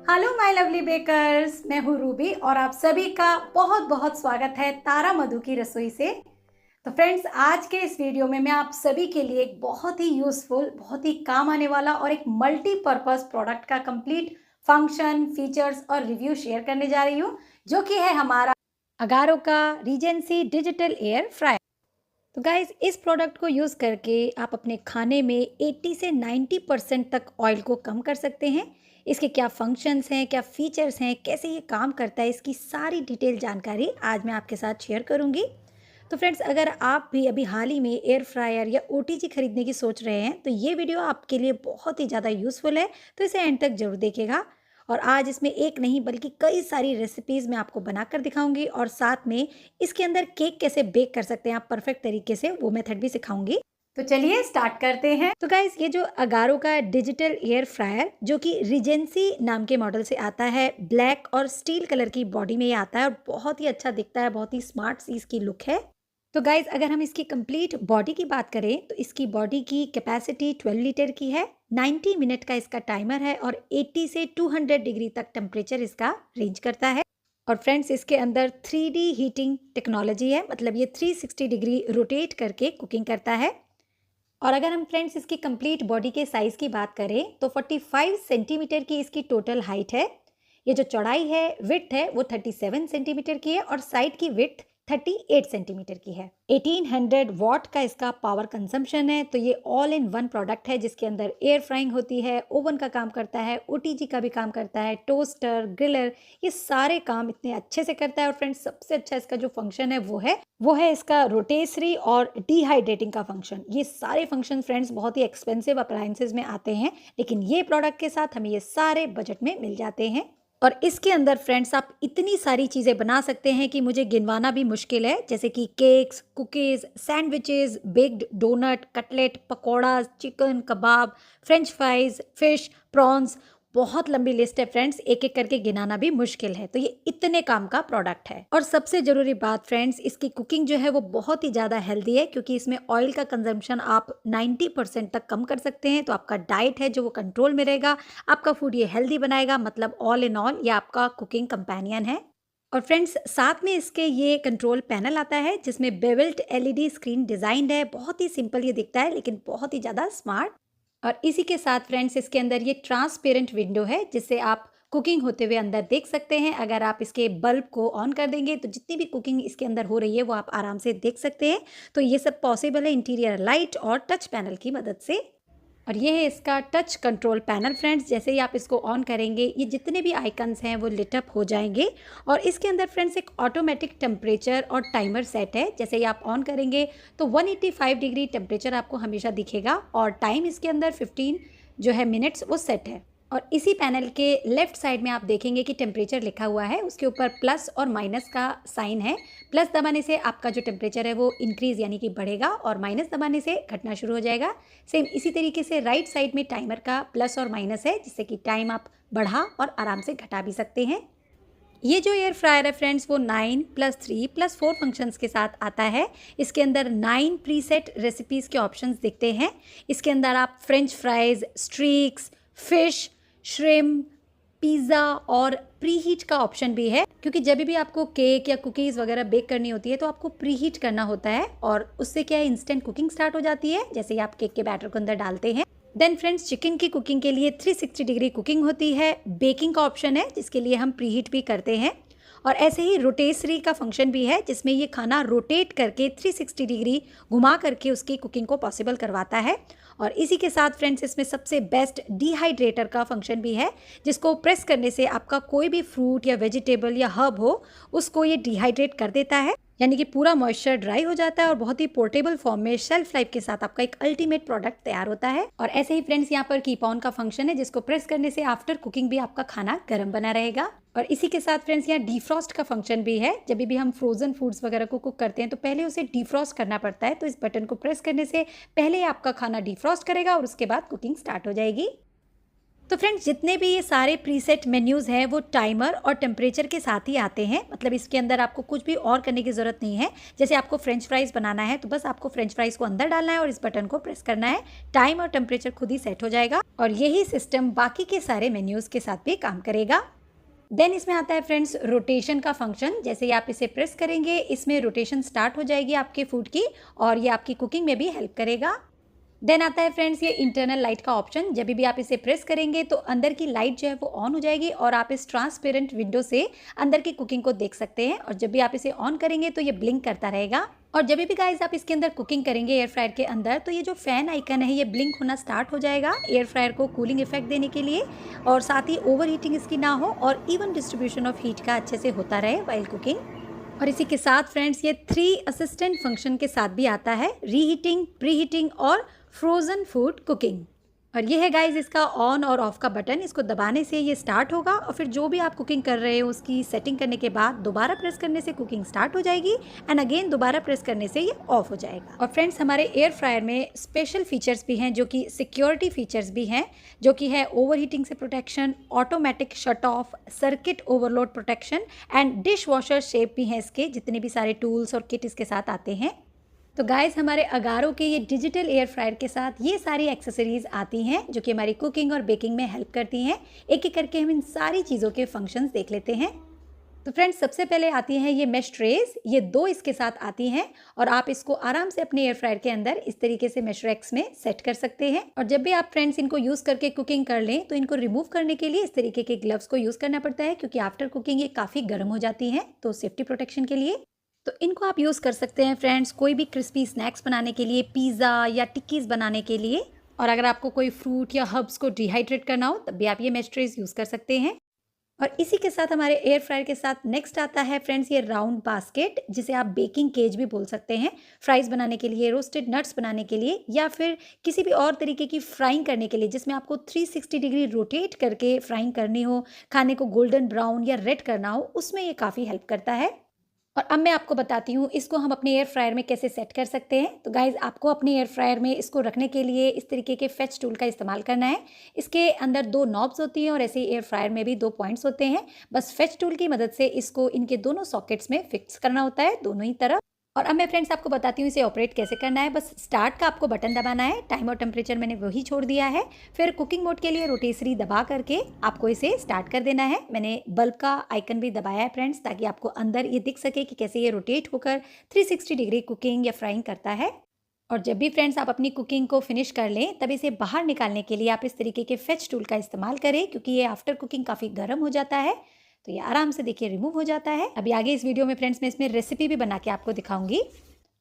Hello my lovely bakers, मैं हूँ Ruby और आप सभी का बहुत बहुत स्वागत है तारा मधु की रसोई से। तो फ्रेंड्स, आज के इस वीडियो में मैं आप सभी के लिए एक बहुत ही यूजफुल, बहुत ही काम आने वाला और एक मल्टीपर्पज प्रोडक्ट का कंप्लीट फंक्शन, फीचर्स और रिव्यू शेयर करने जा रही हूँ, जो कि है हमारा अगारो का रीजेंसी डिजिटल एयर फ्रायर। तो गाइज, इस प्रोडक्ट को यूज़ करके आप अपने खाने में 80 से 90% तक ऑयल को कम कर सकते हैं। इसके क्या फंक्शंस हैं, क्या फीचर्स हैं, कैसे ये काम करता है, इसकी सारी डिटेल जानकारी आज मैं आपके साथ शेयर करूंगी। तो फ्रेंड्स, अगर आप भी अभी हाल ही में एयर फ्रायर या ओटीजी खरीदने की सोच रहे हैं तो ये वीडियो आपके लिए बहुत ही ज़्यादा यूज़फुल है, तो इसे एंड तक जरूर देखिएगा। और आज इसमें एक नहीं बल्कि कई सारी रेसिपीज़ मैं आपको बनाकर दिखाऊंगी और साथ में इसके अंदर केक कैसे बेक कर सकते हैं आप परफेक्ट तरीके से, वो मेथड भी सिखाऊंगी। तो चलिए स्टार्ट करते हैं। तो गाइस, ये जो अगारो का डिजिटल एयर फ्रायर जो कि रिजेंसी नाम के मॉडल से आता है, ब्लैक और स्टील कलर की बॉडी में ये आता है और बहुत ही अच्छा दिखता है, बहुत ही स्मार्ट सी इसकी लुक है। तो गाइज, अगर हम इसकी कंप्लीट बॉडी की बात करें तो इसकी बॉडी की कैपेसिटी 12 लीटर की है। 90 मिनट का इसका टाइमर है और 80 से 200 डिग्री तक टेम्परेचर इसका रेंज करता है। और फ्रेंड्स, इसके अंदर 3D हीटिंग टेक्नोलॉजी है, मतलब ये 360 डिग्री रोटेट करके कुकिंग करता है। और अगर हम फ्रेंड्स इसकी कंप्लीट बॉडी के साइज़ की बात करें तो 45 सेंटीमीटर की इसकी टोटल हाइट है। ये जो चौड़ाई है, विड्थ है, वो 37 सेंटीमीटर की है और साइड की विड्थ 38 सेंटीमीटर की है। 1800 वॉट का इसका पावर कंजम्पशन है। तो ये ऑल इन वन प्रोडक्ट है जिसके अंदर एयर फ्राइंग होती है, ओवन का काम करता है, ओटीजी का भी काम करता है, टोस्टर, ग्रिलर, ये सारे काम इतने अच्छे से करता है। और फ्रेंड्स, सबसे अच्छा इसका जो फंक्शन है वो है इसका रोटेसरी और डिहाइड्रेटिंग का फंक्शन। ये सारे फंक्शन फ्रेंड्स बहुत ही एक्सपेंसिव अप्लायंसेज में आते हैं, लेकिन ये प्रोडक्ट के साथ हमें ये सारे बजट में मिल जाते हैं। और इसके अंदर फ्रेंड्स आप इतनी सारी चीज़ें बना सकते हैं कि मुझे गिनवाना भी मुश्किल है, जैसे कि cakes, cookies, sandwiches, baked donut, cutlet, pakora, chicken, कबाब, फ्रेंच फ्राइज, फिश, प्रॉन्स। बहुत लंबी लिस्ट है फ्रेंड्स, एक एक करके गिनाना भी मुश्किल है। तो ये इतने काम का प्रोडक्ट है। और सबसे ज़रूरी बात फ्रेंड्स, इसकी कुकिंग जो है वो बहुत ही ज़्यादा हेल्दी है, क्योंकि इसमें ऑयल का कंजम्पशन आप 90% तक कम कर सकते हैं। तो आपका डाइट है जो वो कंट्रोल में रहेगा, आपका फूड ये हेल्दी बनाएगा, मतलब ऑल इन ऑल ये आपका कुकिंग कंपेनियन है। और फ्रेंड्स, साथ में इसके ये कंट्रोल पैनल आता है जिसमें बेवेल्ट एलईडी स्क्रीन डिज़ाइंड है। बहुत ही सिंपल ये दिखता है लेकिन बहुत ही ज़्यादा स्मार्ट। और इसी के साथ फ्रेंड्स, इसके अंदर ये ट्रांसपेरेंट विंडो है जिससे आप कुकिंग होते हुए अंदर देख सकते हैं। अगर आप इसके बल्ब को ऑन कर देंगे तो जितनी भी कुकिंग इसके अंदर हो रही है वो आप आराम से देख सकते हैं। तो ये सब पॉसिबल है इंटीरियर लाइट और टच पैनल की मदद से। और ये है इसका टच कंट्रोल पैनल फ्रेंड्स। जैसे ही आप इसको ऑन करेंगे, ये जितने भी आइकन्स हैं वो लिट अप हो जाएंगे। और इसके अंदर फ्रेंड्स एक ऑटोमेटिक टेम्परेचर और टाइमर सेट है। जैसे ही आप ऑन करेंगे तो 185 डिग्री टेम्परेचर आपको हमेशा दिखेगा और टाइम इसके अंदर 15 जो है मिनट्स वो सेट है। और इसी पैनल के लेफ्ट साइड में आप देखेंगे कि टेम्परेचर लिखा हुआ है, उसके ऊपर प्लस और माइनस का साइन है। प्लस दबाने से आपका जो टेम्परेचर है वो इंक्रीज यानी कि बढ़ेगा और माइनस दबाने से घटना शुरू हो जाएगा। सेम इसी तरीके से राइट साइड में टाइमर का प्लस और माइनस है, जिससे कि टाइम आप बढ़ा और आराम से घटा भी सकते हैं। ये जो एयर फ्रायर है फ्रेंड्स वो 9+3+4 फंक्शंस के साथ आता है। इसके अंदर 9 प्रीसेट रेसिपीज़ के ऑप्शंस दिखते हैं। इसके अंदर आप French fries, streaks, fish, shrimp, pizza और प्री हीट का ऑप्शन भी है, क्योंकि जब भी आपको केक या कुकीज़ वगैरह बेक करनी होती है तो आपको प्री हीट करना होता है और उससे क्या है, इंस्टेंट कुकिंग स्टार्ट हो जाती है जैसे ही आप केक के बैटर को अंदर डालते हैं। देन फ्रेंड्स, चिकन की कुकिंग के लिए 360 डिग्री कुकिंग होती है। बेकिंग का ऑप्शन है जिसके लिए हम प्री हीट भी करते हैं। और ऐसे ही रोटेसरी का फंक्शन भी है जिसमें ये खाना रोटेट करके 360 डिग्री घुमा करके उसकी कुकिंग को पॉसिबल करवाता है। और इसी के साथ फ्रेंड्स, इसमें सबसे बेस्ट डिहाइड्रेटर का फंक्शन भी है, जिसको प्रेस करने से आपका कोई भी फ्रूट या वेजिटेबल या हर्ब हो उसको ये डिहाइड्रेट कर देता है, यानी कि पूरा मॉइस्चर ड्राई हो जाता है और बहुत ही पोर्टेबल फॉर्म में शेल्फ लाइफ के साथ आपका एक अल्टीमेट प्रोडक्ट तैयार होता है। और ऐसे ही फ्रेंड्स, यहाँ पर कीप ऑन का फंक्शन है जिसको प्रेस करने से आफ्टर कुकिंग भी आपका खाना गर्म बना रहेगा। और इसी के साथ फ्रेंड्स, यहाँ डिफ्रॉस्ट का फंक्शन भी है। जब भी हम फ्रोजन फूड्स वगैरह को कुक करते हैं तो पहले उसे डिफ्रॉस्ट करना पड़ता है। तो इस बटन को प्रेस करने से पहले आपका खाना डिफ्रॉस्ट करेगा और उसके बाद कुकिंग स्टार्ट हो जाएगी। तो फ्रेंड्स जितने भी ये सारे प्रीसेट मेन्यूज़ हैं वो टाइमर और टेम्परेचर के साथ ही आते हैं, मतलब इसके अंदर आपको कुछ भी और करने की ज़रूरत नहीं है। जैसे आपको फ्रेंच फ्राइज़ बनाना है तो बस आपको फ्रेंच फ्राइज़ को अंदर डालना है और इस बटन को प्रेस करना है, टाइम और टेम्परेचर खुद ही सेट हो जाएगा और यही सिस्टम बाकी के सारे मेन्यूज़ के साथ भी काम करेगा। देन इसमें आता है फ्रेंड्स रोटेशन का फंक्शन। जैसे ही आप इसे प्रेस करेंगे इसमें रोटेशन स्टार्ट हो जाएगी आपके फूड की और ये आपकी कुकिंग में भी हेल्प करेगा। देन आता है फ्रेंड्स ये इंटरनल लाइट का ऑप्शन। जब भी आप इसे प्रेस करेंगे तो अंदर की लाइट जो है वो ऑन हो जाएगी और आप इस ट्रांसपेरेंट विंडो से अंदर की कुकिंग को देख सकते हैं और जब भी आप इसे ऑन करेंगे तो ये ब्लिंक करता रहेगा। और जब भी गाइस आप इसके अंदर कुकिंग करेंगे एयर फ्रायर के अंदर तो ये जो फैन आइकन है ये ब्लिंक होना स्टार्ट हो जाएगा एयर फ्रायर को कूलिंग इफेक्ट देने के लिए और साथ ही ओवर हीटिंग इसकी ना हो और इवन डिस्ट्रीब्यूशन ऑफ हीट का अच्छे से होता रहे वाइल कुकिंग। और इसी के साथ फ्रेंड्स ये 3 असिस्टेंट फंक्शन के साथ भी आता है, रीहीटिंग, प्रीहीटिंग और फ्रोज़न फूड कुकिंग। और ये है गाइज इसका ऑन और ऑफ का बटन। इसको दबाने से ये स्टार्ट होगा और फिर जो भी आप कुकिंग कर रहे हो उसकी सेटिंग करने के बाद दोबारा प्रेस करने से कुकिंग स्टार्ट हो जाएगी एंड अगेन दोबारा प्रेस करने से ये ऑफ हो जाएगा। और फ्रेंड्स हमारे एयर फ्रायर में स्पेशल फीचर्स भी हैं जो कि सिक्योरिटी फीचर्स भी हैं, जो कि है ओवर हीटिंग से protection, automatic shut off, circuit overload protection and dish washer shape भी हैं इसके, जितने भी सारे टूल्स और किट इसके साथ आते हैं। तो गाइस हमारे अगारो के ये डिजिटल एयर फ्रायर के साथ ये सारी एक्सेसरीज आती हैं जो कि हमारी कुकिंग और बेकिंग में हेल्प करती हैं। एक एक करके हम इन सारी चीज़ों के फंक्शंस देख लेते हैं। तो फ्रेंड्स सबसे पहले आती हैं ये मेश ट्रेज, ये 2 इसके साथ आती हैं और आप इसको आराम से अपने एयर फ्रायर के अंदर इस तरीके से मेश रैक्स में सेट कर सकते हैं। और जब भी आप फ्रेंड्स इनको यूज़ करके कुकिंग कर लें तो इनको रिमूव करने के लिए इस तरीके के ग्लव्स को यूज़ करना पड़ता है, क्योंकि आफ्टर कुकिंग ये काफ़ी गर्म हो जाती हैं, तो सेफ्टी प्रोटेक्शन के लिए। तो इनको आप यूज़ कर सकते हैं फ्रेंड्स कोई भी क्रिस्पी स्नैक्स बनाने के लिए, पिज़्ज़ा या टिक्कीज़ बनाने के लिए। और अगर आपको कोई फ्रूट या हर्ब्स को डिहाइड्रेट करना हो तब भी आप ये मेश ट्रेज यूज़ कर सकते हैं। और इसी के साथ हमारे एयर फ्रायर के साथ नेक्स्ट आता है फ्रेंड्स ये राउंड बास्केट, जिसे आप बेकिंग केज भी बोल सकते हैं, फ्राइज़ बनाने के लिए, रोस्टेड नट्स बनाने के लिए या फिर किसी भी और तरीके की फ्राइंग करने के लिए जिसमें आपको 360 डिग्री रोटेट करके फ्राइंग करनी हो, खाने को गोल्डन ब्राउन या रेड करना हो, उसमें ये काफ़ी हेल्प करता है। और अब मैं आपको बताती हूँ इसको हम अपने एयर फ्रायर में कैसे सेट कर सकते हैं। तो गाइज़ आपको अपने एयर फ्रायर में इसको रखने के लिए इस तरीके के फेच टूल का इस्तेमाल करना है। इसके अंदर 2 नॉब्स होती हैं और ऐसे ही एयर फ्रायर में भी 2 पॉइंट्स होते हैं। बस फेच टूल की मदद से इसको इनके दोनों सॉकेट्स में फिक्स करना होता है, दोनों ही तरफ। और अब मैं फ्रेंड्स आपको बताती हूँ इसे ऑपरेट कैसे करना है। बस स्टार्ट का आपको बटन दबाना है, टाइम और टेम्परेचर मैंने वही छोड़ दिया है। फिर कुकिंग मोड के लिए रोटेसरी दबा करके आपको इसे स्टार्ट कर देना है। मैंने बल्ब का आइकन भी दबाया है फ्रेंड्स, ताकि आपको अंदर ये दिख सके कि कैसे ये रोटेट होकर 360 डिग्री कुकिंग या फ्राइंग करता है। और जब भी फ्रेंड्स आप अपनी कुकिंग को फिनिश कर लें तब इसे बाहर निकालने के लिए आप इस तरीके के फेच टूल का इस्तेमाल करें, क्योंकि ये आफ्टर कुकिंग काफ़ी गर्म हो जाता है, तो ये आराम से देखिए रिमूव हो जाता है। अभी आगे इस वीडियो में फ्रेंड्स मैं इसमें रेसिपी भी बना के आपको दिखाऊंगी।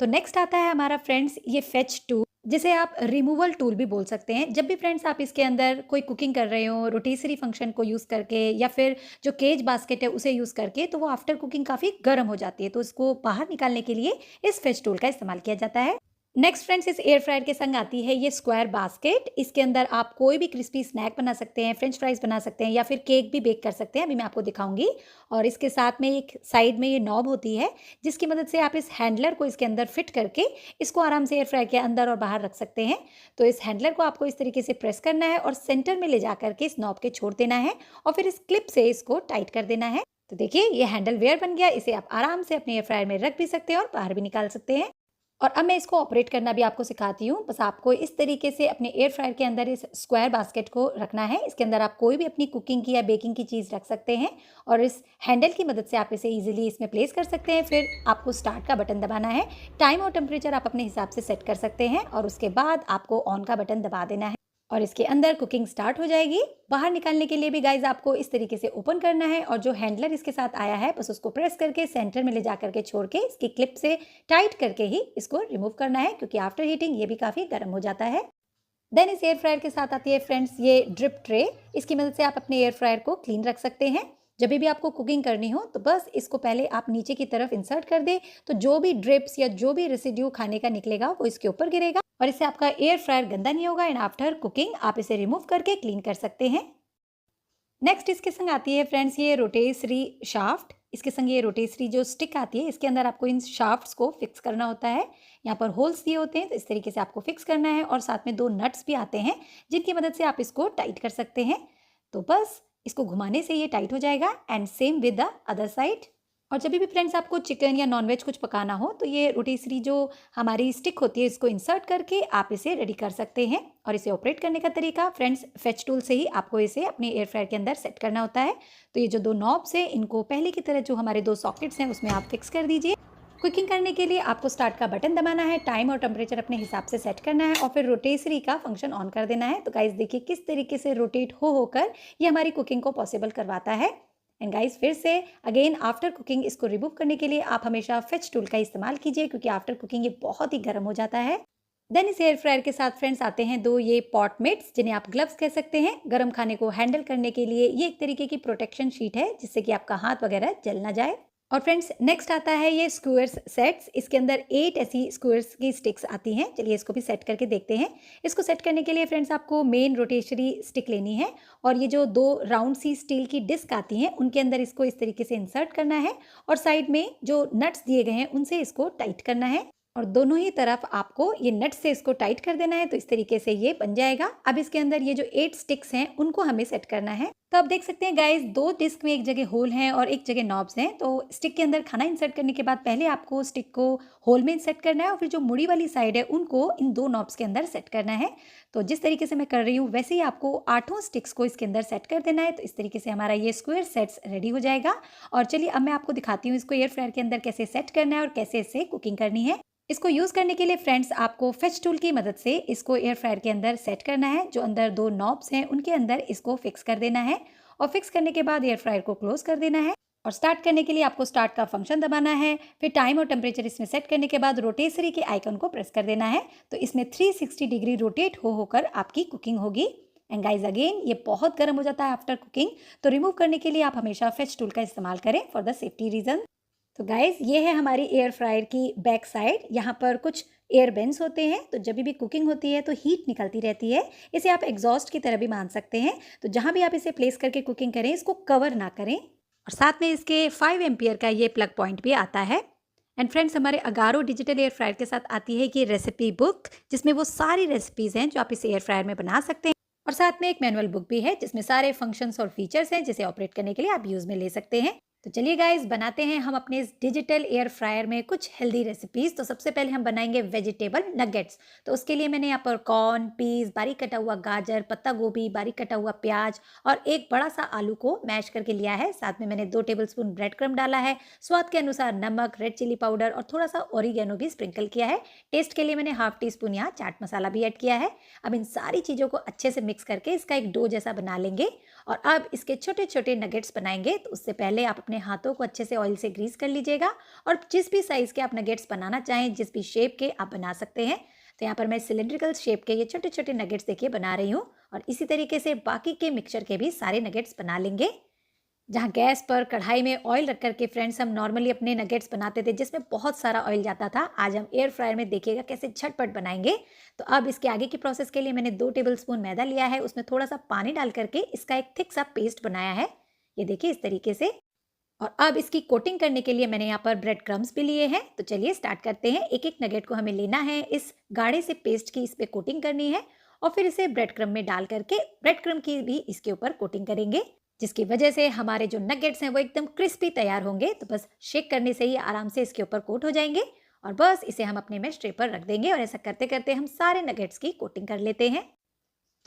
तो नेक्स्ट आता है हमारा फ्रेंड्स ये फेच टूल, जिसे आप रिमूवल टूल भी बोल सकते हैं। जब भी फ्रेंड्स आप इसके अंदर कोई कुकिंग कर रहे हो रोटेसरी फंक्शन को यूज़ करके या फिर जो केज बास्केट है उसे यूज़ करके, तो वो आफ्टर कुकिंग काफ़ी गर्म हो जाती है, तो इसको बाहर निकालने के लिए इस फेच टूल का इस्तेमाल किया जाता है। नेक्स्ट फ्रेंड्स इस एयर फ्रायर के संग आती है ये स्क्वायर बास्केट। इसके अंदर आप कोई भी क्रिस्पी स्नैक बना सकते हैं, फ्रेंच फ्राइज बना सकते हैं या फिर केक भी बेक कर सकते हैं, अभी मैं आपको दिखाऊंगी। और इसके साथ में एक साइड में ये नॉब होती है जिसकी मदद से आप इस हैंडलर को इसके अंदर फिट करके इसको आराम से एयर फ्रायर के अंदर और बाहर रख सकते हैं। तो इस हैंडलर को आपको इस तरीके से प्रेस करना है और सेंटर में ले जा करके इस नॉब के छोड़ देना है और फिर इस क्लिप से इसको टाइट कर देना है। तो देखिए ये हैंडल वेयर बन गया। इसे आप आराम से अपने एयर फ्रायर में रख भी सकते हैं और बाहर भी निकाल सकते हैं। और अब मैं इसको ऑपरेट करना भी आपको सिखाती हूँ। बस आपको इस तरीके से अपने एयर फ्रायर के अंदर इस स्क्वायर बास्केट को रखना है। इसके अंदर आप कोई भी अपनी कुकिंग की या बेकिंग की चीज़ रख सकते हैं और इस हैंडल की मदद से आप इसे इजीली इसमें प्लेस कर सकते हैं। फिर आपको स्टार्ट का बटन दबाना है, टाइम और टेम्परेचर आप अपने हिसाब से सेट कर सकते हैं और उसके बाद आपको ऑन का बटन दबा देना है और इसके अंदर कुकिंग स्टार्ट हो जाएगी। बाहर निकालने के लिए भी गाइज आपको इस तरीके से ओपन करना है और जो हैंडलर इसके साथ आया है बस उसको प्रेस करके सेंटर में ले जा करके छोड़ के इसकी क्लिप से टाइट करके ही इसको रिमूव करना है, क्योंकि आफ्टर हीटिंग ये भी काफ़ी गर्म हो जाता है। देन इस एयर फ्रायर के साथ आती है फ्रेंड्स ये ड्रिप ट्रे। इसकी मदद से आप अपने एयर फ्रायर को क्लीन रख सकते हैं। जब भी आपको कुकिंग करनी हो तो बस इसको पहले आप नीचे की तरफ इंसर्ट कर दे, तो जो भी ड्रिप्स या जो भी रेसिड्यू खाने का निकलेगा वो इसके ऊपर गिरेगा और इससे आपका एयर फ्रायर गंदा नहीं होगा एंड आफ्टर कुकिंग आप इसे रिमूव करके क्लीन कर सकते हैं। नेक्स्ट इसके संग आती है फ्रेंड्स ये रोटेसरी शाफ्ट। इसके संग ये रोटेसरी जो स्टिक आती है, इसके अंदर आपको इन शाफ्ट्स को फिक्स करना होता है। यहाँ पर होल्स दिए होते हैं तो इस तरीके से आपको फिक्स करना है और साथ में 2 नट्स भी आते हैं जिनकी मदद से आप इसको टाइट कर सकते हैं। तो बस इसको घुमाने से ये टाइट हो जाएगा and same with the other side. और जब भी फ्रेंड्स आपको चिकन या नॉनवेज कुछ पकाना हो तो ये रोटिसरी जो हमारी स्टिक होती है इसको इंसर्ट करके आप इसे रेडी कर सकते हैं। और इसे ऑपरेट करने का तरीका फ्रेंड्स फेच टूल से ही आपको इसे अपने एयर फ्रायर के अंदर सेट करना होता है। तो ये जो 2 नॉब्स हैं इनको पहले की तरह जो हमारे 2 सॉकेट्स हैं उसमें आप फिक्स कर दीजिए। कुकिंग करने के लिए आपको स्टार्ट का बटन दबाना है, टाइम और टेम्परेचर अपने हिसाब से सेट करना है और फिर रोटेसरी का फंक्शन ऑन कर देना है। तो गाइस देखिए किस तरीके से रोटेट हो होकर ये हमारी कुकिंग को पॉसिबल करवाता है। एंड गाइस फिर से अगेन आफ्टर कुकिंग इसको रिमूव करने के लिए आप हमेशा फेच टूल का इस्तेमाल कीजिए, क्योंकि आफ्टर कुकिंग ये बहुत ही गर्म हो जाता है। देन इस एयर फ्रायर के साथ फ्रेंड्स आते हैं 2 ये पॉट मिट्स, जिन्हें आप ग्लव्स कह सकते हैं। गर्म खाने को हैंडल करने के लिए ये एक तरीके की प्रोटेक्शन शीट है जिससे कि आपका हाथ वगैरह जल ना जाए। और फ्रेंड्स नेक्स्ट आता है ये स्क्वेयर्स सेट्स। इसके अंदर 8 ऐसी स्क्वेयर्स की स्टिक्स आती हैं। चलिए इसको भी सेट करके देखते हैं। इसको सेट करने के लिए फ्रेंड्स आपको मेन रोटेशरी स्टिक लेनी है और ये जो 2 राउंड सी स्टील की डिस्क आती हैं उनके अंदर इसको इस तरीके से इंसर्ट करना है और साइड में जो नट्स दिए गए हैं उनसे इसको टाइट करना है और दोनों ही तरफ आपको ये नट से इसको टाइट कर देना है। तो इस तरीके से ये बन जाएगा। अब इसके अंदर ये जो 8 स्टिक्स हैं उनको हमें सेट करना है। तो आप देख सकते हैं गाइस 2 डिस्क में एक जगह होल हैं और एक जगह नॉब्स हैं। तो स्टिक के अंदर खाना इंसर्ट करने के बाद पहले आपको स्टिक को होल में सेट करना है और फिर जो मुड़ी वाली साइड है उनको इन 2 नॉब्स के अंदर सेट करना है। तो जिस तरीके से मैं कर रही हूँ वैसे ही आपको 8 स्टिक्स को इसके अंदर सेट कर देना है। तो इस तरीके से हमारा ये स्क्वायर सेट्स रेडी हो जाएगा। और चलिए अब मैं आपको दिखाती हूँ इसको एयर फ्रायर के अंदर कैसे सेट करना है और कैसे इसे कुकिंग करनी है। इसको यूज़ करने के लिए फ्रेंड्स आपको फेच टूल की मदद से इसको एयर फ्रायर के अंदर सेट करना है। जो अंदर 2 नॉब्स हैं उनके अंदर इसको फिक्स कर देना है और फिक्स करने के बाद एयर फ्रायर को क्लोज कर देना है। और स्टार्ट करने के लिए आपको स्टार्ट का फंक्शन दबाना है। फिर टाइम और टेम्परेचर इसमें सेट करने के बाद रोटेसरी के आइकन को प्रेस कर देना है। तो इसमें 360 डिग्री रोटेट होकर आपकी कुकिंग होगी। एंड गाइज अगेन ये बहुत गर्म हो जाता है आफ्टर कुकिंग। तो रिमूव करने के लिए आप हमेशा फेच टूल का इस्तेमाल करें फॉर द सेफ्टी रीजन। तो गाइज ये है हमारी एयर फ्रायर की बैक साइड। यहाँ पर कुछ एयर बेंस होते हैं। तो जब भी कुकिंग होती है तो हीट निकलती रहती है। इसे आप एग्जॉस्ट की तरह भी मान सकते हैं। तो जहाँ भी आप इसे प्लेस करके कुकिंग करें इसको कवर ना करें। और साथ में इसके 5 एम्पियर का ये प्लग पॉइंट भी आता है। एंड फ्रेंड्स हमारे अगारो डिजिटल एयर फ्रायर के साथ आती है कि रेसिपी बुक, जिसमें वो सारी रेसिपीज़ हैं जो आप इस एयर फ्रायर में बना सकते हैं। और साथ में एक मैनुअल बुक भी है जिसमें सारे फंक्शंस और फीचर्स हैं जिसे ऑपरेट करने के लिए आप यूज़ में ले सकते हैं। तो चलिए गाइस बनाते हैं हम अपने इस डिजिटल एयर फ्रायर में कुछ हेल्दी रेसिपीज। तो सबसे पहले हम बनाएंगे वेजिटेबल नगेट्स। तो उसके लिए मैंने यहाँ पर कॉर्न, पीस, बारीक कटा हुआ गाजर, पत्ता गोभी, बारीक कटा हुआ प्याज और एक बड़ा सा आलू को मैश करके लिया है। साथ में मैंने 2 टेबलस्पून ब्रेड क्रम्ब डाला है, स्वाद के अनुसार नमक, रेड चिली पाउडर और थोड़ा सा ओरिगेनो भी स्प्रिंकल किया है। टेस्ट के लिए मैंने हाफ टी स्पून यहाँ चाट मसाला भी ऐड किया है। अब इन सारी चीज़ों को अच्छे से मिक्स करके इसका एक डो जैसा बना लेंगे और अब इसके छोटे छोटे नगेट्स बनाएंगे। तो उससे पहले आप अपने हाथों को अच्छे से ऑयल से ग्रीस कर लीजिएगा और जिस भी साइज़ के आप नगेट्स बनाना चाहें, जिस भी शेप के आप बना सकते हैं। तो यहाँ पर मैं सिलेंड्रिकल शेप के ये छोटे छोटे नगेट्स देखिए बना रही हूँ और इसी तरीके से बाकी के मिक्सचर के भी सारे नगेट्स बना लेंगे। जहाँ गैस पर कढ़ाई में ऑयल रख करके फ्रेंड्स हम नॉर्मली अपने नगेट्स बनाते थे जिसमें बहुत सारा ऑयल जाता था, आज हम एयर फ्रायर में देखिएगा कैसे झटपट बनाएंगे। तो अब इसके आगे की प्रोसेस के लिए मैंने 2 टेबलस्पून मैदा लिया है, उसमें थोड़ा सा पानी डाल करके इसका एक थिक सा पेस्ट बनाया है, ये देखिए इस तरीके से। और अब इसकी कोटिंग करने के लिए मैंने यहाँ पर ब्रेड क्रम्स भी लिए हैं। तो चलिए स्टार्ट करते हैं। एक एक नगेट को हमें लेना है, इस गाढ़े से पेस्ट की इस पर कोटिंग करनी है और फिर इसे ब्रेड क्रम्ब में डाल करके ब्रेड क्रम्ब की भी इसके ऊपर कोटिंग करेंगे, जिसकी वजह से हमारे जो नगेट्स हैं वो एकदम क्रिस्पी तैयार होंगे। तो बस शेक करने से ही आराम से इसके ऊपर कोट हो जाएंगे और बस इसे हम अपने मेश ट्रे पर रख देंगे और ऐसा करते करते हम सारे नगेट्स की कोटिंग कर लेते हैं।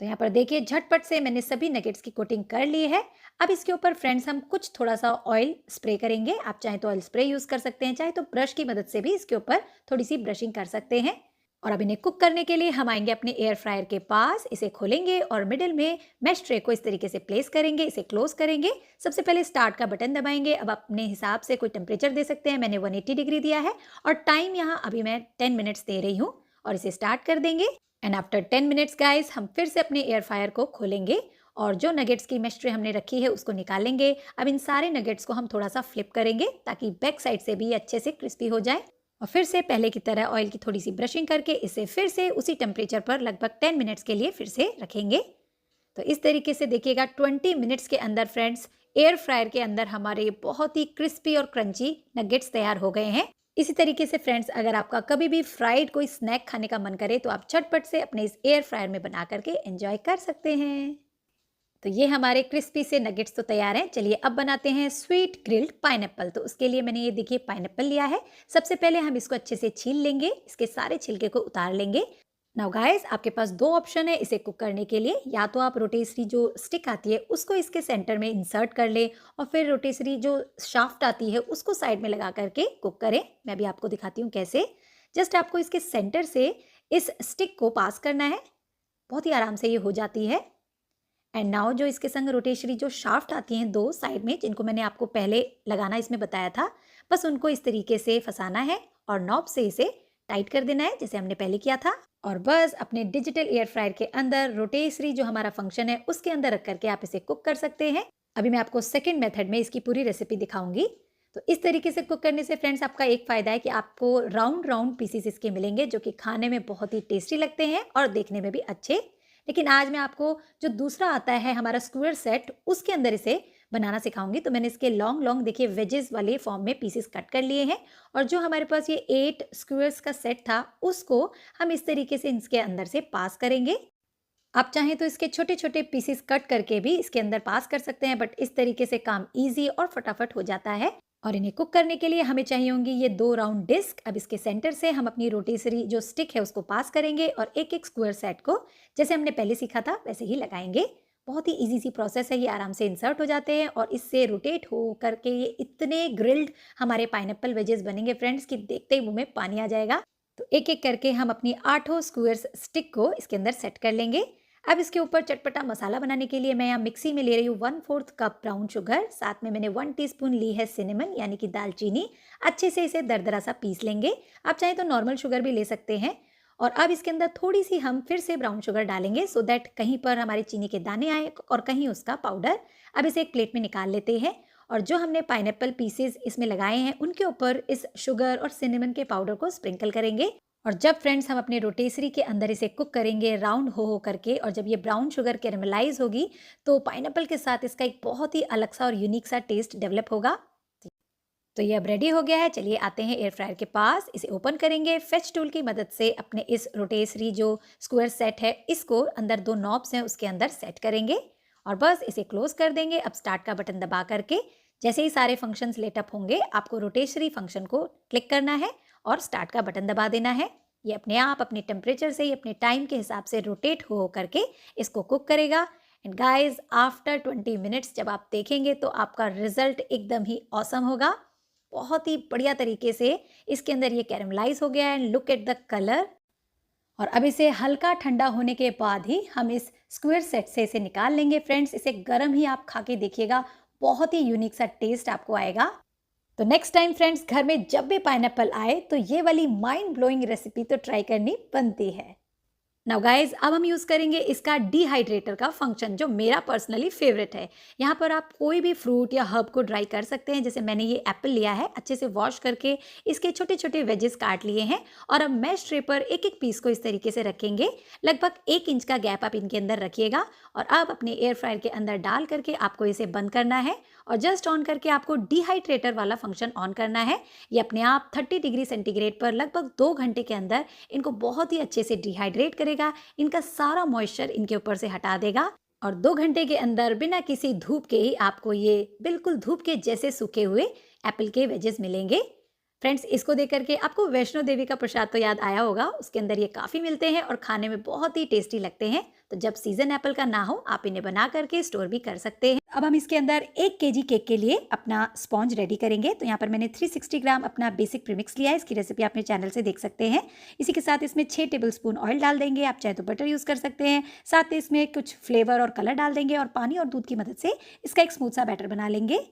तो यहाँ पर देखिए झटपट से मैंने सभी नगेट्स की कोटिंग कर ली है। अब इसके ऊपर फ्रेंड्स हम कुछ थोड़ा सा ऑयल स्प्रे करेंगे। आप चाहे तो ऑयल स्प्रे यूज़ कर सकते हैं, चाहे तो ब्रश की मदद से भी इसके ऊपर थोड़ी सी ब्रशिंग कर सकते हैं। और अब इन्हें कुक करने के लिए हम आएंगे अपने एयर फ्रायर के पास, इसे खोलेंगे और मिडिल में मैश ट्रे को इस तरीके से प्लेस करेंगे, इसे क्लोज करेंगे। सबसे पहले स्टार्ट का बटन दबाएंगे। अब अपने हिसाब से कोई टेम्परेचर दे सकते हैं, मैंने 180 डिग्री दिया है और टाइम यहाँ अभी मैं 10 मिनट्स दे रही हूँ और इसे स्टार्ट कर देंगे। एंड आफ्टर 10 मिनट्स गाइस हम फिर से अपने एयर फ्रायर को खोलेंगे और जो नगेट्स की मैश ट्रे हमने रखी है उसको निकालेंगे। अब इन सारे नगेट्स को हम थोड़ा सा फ्लिप करेंगे ताकि बैक साइड से भी अच्छे से क्रिस्पी हो जाए और फिर से पहले की तरह ऑयल की थोड़ी सी ब्रशिंग करके इसे फिर से उसी टेम्परेचर पर लगभग 10 मिनट्स के लिए फिर से रखेंगे। तो इस तरीके से देखिएगा 20 मिनट्स के अंदर फ्रेंड्स एयर फ्रायर के अंदर हमारे बहुत ही क्रिस्पी और क्रंची नगेट्स तैयार हो गए हैं। इसी तरीके से फ्रेंड्स अगर आपका कभी भी फ्राइड कोई स्नैक खाने का मन करे तो आप झटपट से अपने इस एयर फ्रायर में बना करके एंजॉय कर सकते हैं। तो ये हमारे क्रिस्पी से नगेट्स तो तैयार हैं। चलिए अब बनाते हैं स्वीट ग्रिल्ड पाइनएप्पल। तो उसके लिए मैंने ये देखिए पाइनएप्पल लिया है। सबसे पहले हम इसको अच्छे से छील लेंगे, इसके सारे छिलके को उतार लेंगे। नाउ गाइस, आपके पास दो ऑप्शन है इसे कुक करने के लिए। या तो आप रोटेसरी जो स्टिक आती है उसको इसके सेंटर में इंसर्ट कर ले और फिर रोटेसरी जो शाफ्ट आती है उसको साइड में लगा करके कुक करें। मैं भी आपको दिखाती हूँ कैसे। जस्ट आपको इसके सेंटर से इस स्टिक को पास करना है, बहुत ही आराम से ये हो जाती है। एंड नाउ जो इसके संग रोटेशरी जो शाफ्ट आती हैं दो साइड में, जिनको मैंने आपको पहले लगाना इसमें बताया था, बस उनको इस तरीके से फंसाना है और नॉब से इसे टाइट कर देना है जैसे हमने पहले किया था। और बस अपने डिजिटल एयर फ्रायर के अंदर रोटेसरी जो हमारा फंक्शन है उसके अंदर रख करके आप इसे कुक कर सकते हैं। अभी मैं आपको सेकेंड मेथड में इसकी पूरी रेसिपी दिखाऊंगी। तो इस तरीके से कुक करने से फ्रेंड्स आपका एक फ़ायदा है कि आपको राउंड राउंड पीसीस इसके मिलेंगे जो कि खाने में बहुत ही टेस्टी लगते हैं और देखने में भी अच्छे। लेकिन आज मैं आपको जो दूसरा आता है हमारा स्क्वायर सेट, उसके अंदर इसे बनाना सिखाऊंगी। तो मैंने इसके लॉन्ग लॉन्ग देखिए वेजेस वाले फॉर्म में पीसेस कट कर लिए हैं और जो हमारे पास ये 8 स्क्वायर्स का सेट था उसको हम इस तरीके से इसके अंदर से पास करेंगे। आप चाहें तो इसके छोटे छोटे पीसेस कट करके भी इसके अंदर पास कर सकते हैं, बट इस तरीके से काम ईजी और फटाफट हो जाता है। और इन्हें कुक करने के लिए हमें चाहिए होंगी ये 2 राउंड डिस्क। अब इसके सेंटर से हम अपनी रोटेसरी जो स्टिक है उसको पास करेंगे और एक एक स्क्वायर सेट को जैसे हमने पहले सीखा था वैसे ही लगाएंगे। बहुत ही इजी सी प्रोसेस है, ये आराम से इंसर्ट हो जाते हैं और इससे रोटेट हो करके ये इतने ग्रिल्ड हमारे पाइनएप्पल वेजेस बनेंगे फ्रेंड्स कि देखते ही मुंह में पानी आ जाएगा। तो एक एक करके हम अपनी 8 स्क्वायर स्टिक को इसके अंदर सेट कर लेंगे। अब इसके ऊपर चटपटा मसाला बनाने के लिए मैं यहाँ मिक्सी में ले रही हूँ 1/4 कप ब्राउन शुगर, साथ में मैंने 1 टीस्पून ली है सिनेमन यानी कि दालचीनी। अच्छे से इसे दरदरा सा पीस लेंगे। आप चाहें तो नॉर्मल शुगर भी ले सकते हैं। और अब इसके अंदर थोड़ी सी हम फिर से ब्राउन शुगर डालेंगे सो दैट कहीं पर हमारे चीनी के दाने आए और कहीं उसका पाउडर। अब इसे एक प्लेट में निकाल लेते हैं और जो हमने पाइनएप्पल पीसेस इसमें लगाए हैं उनके ऊपर इस शुगर और सिनेमन के पाउडर को स्प्रिंकल करेंगे। और जब फ्रेंड्स हम अपने रोटेसरी के अंदर इसे कुक करेंगे राउंड हो करके और जब ये ब्राउन शुगर कैरेमलाइज होगी तो पाइनएप्पल के साथ इसका एक बहुत ही अलग सा और यूनिक सा टेस्ट डेवलप होगा। तो ये अब रेडी हो गया है। चलिए आते हैं एयर फ्रायर के पास, इसे ओपन करेंगे। फेच टूल की मदद से अपने इस रोटेसरी जो स्क्वायर सेट है इसको अंदर 2 नॉब्स हैं उसके अंदर सेट करेंगे और बस इसे क्लोज कर देंगे। अब स्टार्ट का बटन दबा करके जैसे ही सारे फंक्शंस लेटअप होंगे आपको रोटेसरी फंक्शन को क्लिक करना है और स्टार्ट का बटन दबा देना है। ये अपने आप अपने टेम्परेचर से ही अपने टाइम के हिसाब से रोटेट हो करके इसको कुक करेगा। एंड गाइज आफ्टर 20 मिनट्स जब आप देखेंगे तो आपका रिजल्ट एकदम ही ऑसम होगा। बहुत ही बढ़िया तरीके से इसके अंदर ये कैरेमलाइज हो गया है। And look at the colour. और अब इसे हल्का ठंडा होने के बाद ही हम इस स्क्वायर सेट से इसे निकाल लेंगे। फ्रेंड्स इसे गर्म ही आप खा के देखिएगा, बहुत ही यूनिक सा टेस्ट आपको आएगा। तो नेक्स्ट टाइम फ्रेंड्स घर में जब भी पाइनएप्पल आए तो ये वाली माइंड ब्लोइंग रेसिपी तो ट्राई करनी बनती है। नाउ गाइज अब हम यूज़ करेंगे इसका डिहाइड्रेटर का फंक्शन जो मेरा पर्सनली फेवरेट है। यहाँ पर आप कोई भी फ्रूट या हर्ब को ड्राई कर सकते हैं। जैसे मैंने ये एप्पल लिया है, अच्छे से वॉश करके इसके छोटे छोटे वेजेस काट लिए हैं और अब मैश ट्रे पर एक एक पीस को इस तरीके से रखेंगे। लगभग 1 इंच का गैप आप इनके अंदर रखिएगा और अब अपने एयर फ्रायर के अंदर डाल करके आपको इसे बंद करना है और जस्ट ऑन करके आपको डिहाइड्रेटर वाला फंक्शन ऑन करना है। ये अपने आप 30 डिग्री सेंटीग्रेड पर लगभग 2 घंटे के अंदर इनको बहुत ही अच्छे से डिहाइड्रेट करेगा, इनका सारा मॉइस्चर इनके ऊपर से हटा देगा और 2 घंटे के अंदर बिना किसी धूप के ही आपको ये बिल्कुल धूप के जैसे सूखे हुए एप्पल के वेजेस मिलेंगे। फ्रेंड्स इसको देख करके आपको वैष्णो देवी का प्रसाद तो याद आया होगा, उसके अंदर ये काफ़ी मिलते हैं और खाने में बहुत ही टेस्टी लगते हैं। तो जब सीजन एप्पल का ना हो आप इन्हें बना करके स्टोर भी कर सकते हैं। अब हम इसके अंदर 1 केजी केक के लिए अपना स्पॉन्ज रेडी करेंगे। तो यहाँ पर मैंने 360 ग्राम अपना बेसिक प्रीमिक्स लिया है। इसकी रेसिपी आप मेरे चैनल से देख सकते हैं। इसी के साथ इसमें 6 टेबलस्पून ऑयल डाल देंगे, आप चाहे तो बटर यूज़ कर सकते हैं। साथ में इसमें कुछ फ्लेवर और कलर डाल देंगे और पानी और दूध की मदद से इसका एक स्मूथ सा बैटर बना लेंगे।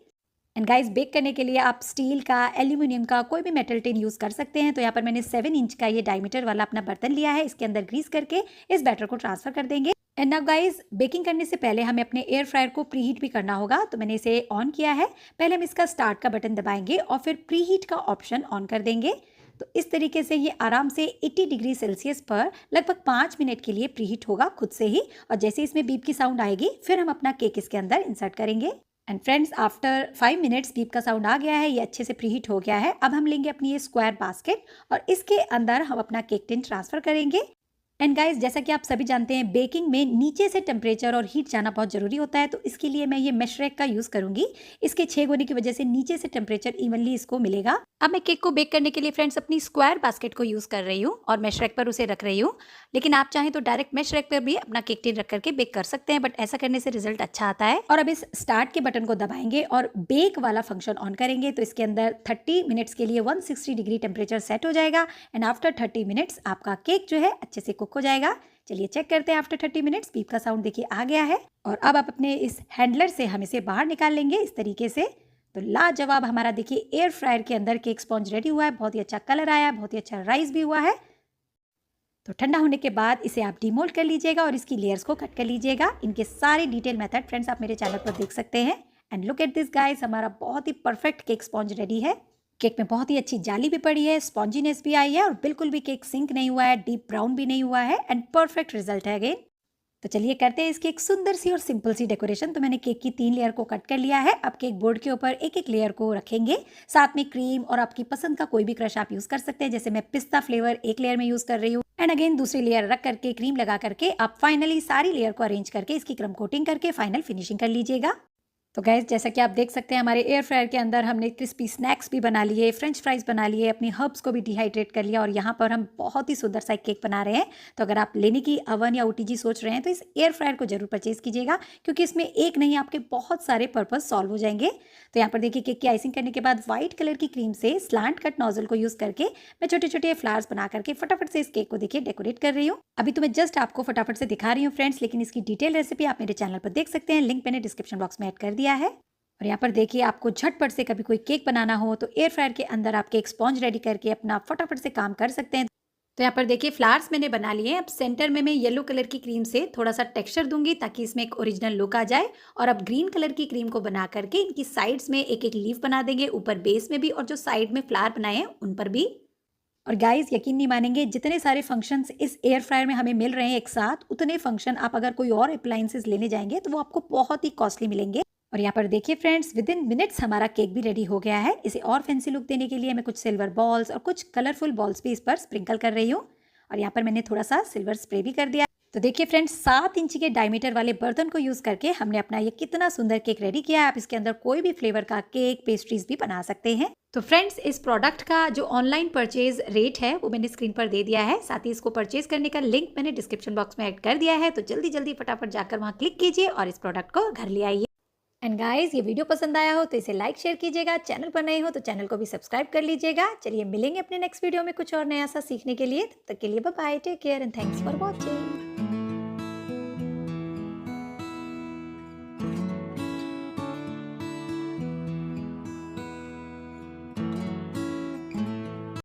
एंड गाइस बेक करने के लिए आप स्टील का, एल्यूमिनियम का, कोई भी मेटल टिन यूज़ कर सकते हैं। तो यहाँ पर मैंने 7 इंच का ये डायमीटर वाला अपना बर्तन लिया है, इसके अंदर ग्रीस करके इस बैटर को ट्रांसफर कर देंगे। एंड नाउ गाइस बेकिंग करने से पहले हमें अपने एयर फ्रायर को प्रीहीट भी करना होगा। तो मैंने इसे ऑन किया है। पहले हम इसका स्टार्ट का बटन दबाएंगे और फिर प्रीहीट का ऑप्शन ऑन कर देंगे। तो इस तरीके से ये आराम से 80 डिग्री सेल्सियस पर लगभग 5 मिनट के लिए प्रीहीट होगा खुद से ही। और जैसे इसमें बीप की साउंड आएगी फिर हम अपना केक इसके अंदर इंसर्ट करेंगे। And friends after 5 minutes beep का साउंड आ गया है, ये अच्छे से प्रीहीट हो गया है। अब हम लेंगे अपनी ये स्क्वायर बास्केट और इसके अंदर हम अपना केक टिन ट्रांसफ़र करेंगे। एंड गाइस, जैसा कि आप सभी जानते हैं, बेकिंग में नीचे से टेम्परेचर और हीट जाना बहुत ज़रूरी होता है, तो इसके लिए मैं ये मेश रैक का यूज़ करूंगी। इसके छेद होने की वजह से नीचे से टेम्परेचर इवनली इसको मिलेगा। अब मैं केक को बेक करने के लिए फ्रेंड्स अपनी स्क्वायर बास्केट को यूज़ कर रही हूँ और मेश रैक पर उसे रख रही हूँ। लेकिन आप चाहें तो डायरेक्ट मेश रैक पर भी अपना केक टिन रख करके बेक कर सकते हैं, बट ऐसा करने से रिजल्ट अच्छा आता है। और अब इस स्टार्ट के बटन को दबाएंगे और बेक वाला फंक्शन ऑन करेंगे, तो इसके अंदर 30 मिनट्स के लिए 160 डिग्री टेम्परेचर सेट हो जाएगा। एंड आफ्टर 30 मिनट्स आपका केक जो है अच्छे से कुक हो जाएगा। चलिए चेक करते हैं। आफ्टर 30 मिनट्स बीप का साउंड देखिए आ गया है। और अब आप अपने इस हैंडलर से हम इसे बाहर निकाल लेंगे इस तरीके से। तो लाजवाब हमारा देखिए एयर फ्रायर के अंदर केक स्पॉन्ज रेडी हुआ है। बहुत ही अच्छा कलर आया है, बहुत ही अच्छा राइस भी हुआ है। तो ठंडा होने के बाद इसे आप डिमोल्ड कर लीजिएगा और इसकी लेयर्स को कट कर लीजिएगा। इनके सारे डिटेल मेथड फ्रेंड्स आप मेरे चैनल पर देख सकते हैं। And look at this guys, हमारा बहुत ही परफेक्ट केक स्पॉन्ज रेडी है। केक में बहुत ही अच्छी जाली भी पड़ी है, स्पॉन्जीनेस भी आई है और बिल्कुल भी केक सिंक नहीं हुआ है, डीप ब्राउन भी नहीं हुआ है एंड परफेक्ट रिजल्ट है अगेन। तो चलिए करते हैं इसकी एक सुंदर सी और सिंपल सी डेकोरेशन। तो मैंने केक की 3 लेयर को कट कर लिया है। अब केक बोर्ड के ऊपर एक एक लेयर को रखेंगे, साथ में क्रीम और आपकी पसंद का कोई भी क्रश आप यूज कर सकते हैं। जैसे मैं पिस्ता फ्लेवर एक लेयर में यूज कर रही हूँ एंड अगेन दूसरी लेयर रख करके क्रीम लगा करके आप फाइनली सारी लेयर को अरेंज करके इसकी क्रम कोटिंग करके फाइनल फिनिशिंग कर लीजिएगा। तो गाइस, जैसा कि आप देख सकते हैं हमारे एयर फ्रायर के अंदर हमने क्रिस्पी स्नैक्स भी बना लिए, फ्रेंच फ्राइज बना लिए, अपनी हर्ब्स को भी डिहाइड्रेट कर लिया और यहाँ पर हम बहुत ही सुंदर सा केक बना रहे हैं। तो अगर आप लेने की अवन या ओटीजी सोच रहे हैं तो इस एयर फ्रायर को जरूर परचेज कीजिएगा, क्योंकि इसमें एक नहीं आपके बहुत सारे पर्पज सॉल्व हो जाएंगे। तो यहाँ पर देखिए केक की आइसिंग करने के बाद व्हाइट कलर की क्रीम से स्लांट कट नोजल को यूज करके मैं छोटे छोटे फ्लावर्स बना करके फटाफट से इस केक को देखिए डेकोरेट कर रही हूँ। अभी तो मैं जस्ट आपको फटाफट से दिखा रही हूँ फ्रेंड्स, लेकिन इसकी डिटेल रेसिपी आप मेरे चैनल पर देख सकते हैं। लिंक मैंने डिस्क्रिप्शन बॉक्स में ऐड कर दिया है। और यहाँ पर देखिए आपको झटपट से कभी कोई केक बनाना हो तो एयर फ्रायर के अंदर आप केक स्पॉन्ज रेडी करके अपना फटाफट से काम कर सकते हैं। तो यहाँ पर देखिए फ्लावर्स मैंने बना लिए हैं। अब सेंटर में मैं येलो कलर की क्रीम से थोड़ा सा टेक्सचर दूंगी ताकि इसमें एक ओरिजिनल लुक आ जाए। और अब ग्रीन कलर की क्रीम को बना करके इनकी साइड्स में एक एक लीफ बना देंगे, ऊपर बेस में भी और जो साइड में फ्लावर बनाए हैं उन पर भी। और गाइस, यकीन नहीं मानेंगे, जितने सारे फंक्शंस इस एयर फ्रायर में हमें मिल रहे हैं एक साथ, उतने फंक्शन आप अगर कोई और अप्लायंसेस लेने जाएंगे तो वो आपको बहुत ही कॉस्टली मिलेंगे। और यहाँ पर देखिए फ्रेंड्स, विद इन मिनट्स हमारा केक भी रेडी हो गया है। इसे और फैंसी लुक देने के लिए मैं कुछ सिल्वर बॉल्स और कुछ कलरफुल बॉल्स भी इस पर स्प्रिंकल कर रही हूँ। और यहाँ पर मैंने थोड़ा सा सिल्वर स्प्रे भी कर दिया। तो देखिए फ्रेंड्स, 7 इंच के डायमीटर वाले बर्तन को यूज करके हमने अपना ये कितना सुंदर केक रेडी किया है। आप इसके अंदर कोई भी फ्लेवर का केक पेस्ट्रीज भी बना सकते हैं। तो फ्रेंड्स, इस प्रोडक्ट का जो ऑनलाइन परचेज रेट है वो मैंने स्क्रीन पर दे दिया है। साथ ही इसको परचेज करने का लिंक मैंने डिस्क्रिप्शन बॉक्स में ऐड कर दिया है। तो जल्दी जल्दी फटाफट जाकर वहाँ क्लिक कीजिए और इस प्रोडक्ट को घर ले आइए। एंड गाइस, ये वीडियो पसंद आया हो तो इसे लाइक शेयर कीजिएगा। चैनल पर नए हो तो चैनल को भी सब्सक्राइब कर लीजिएगा। चलिए मिलेंगे अपने नेक्स्ट वीडियो में कुछ और नया सा सीखने के लिए। तब तक के लिए bye bye, take care and thanks for watching.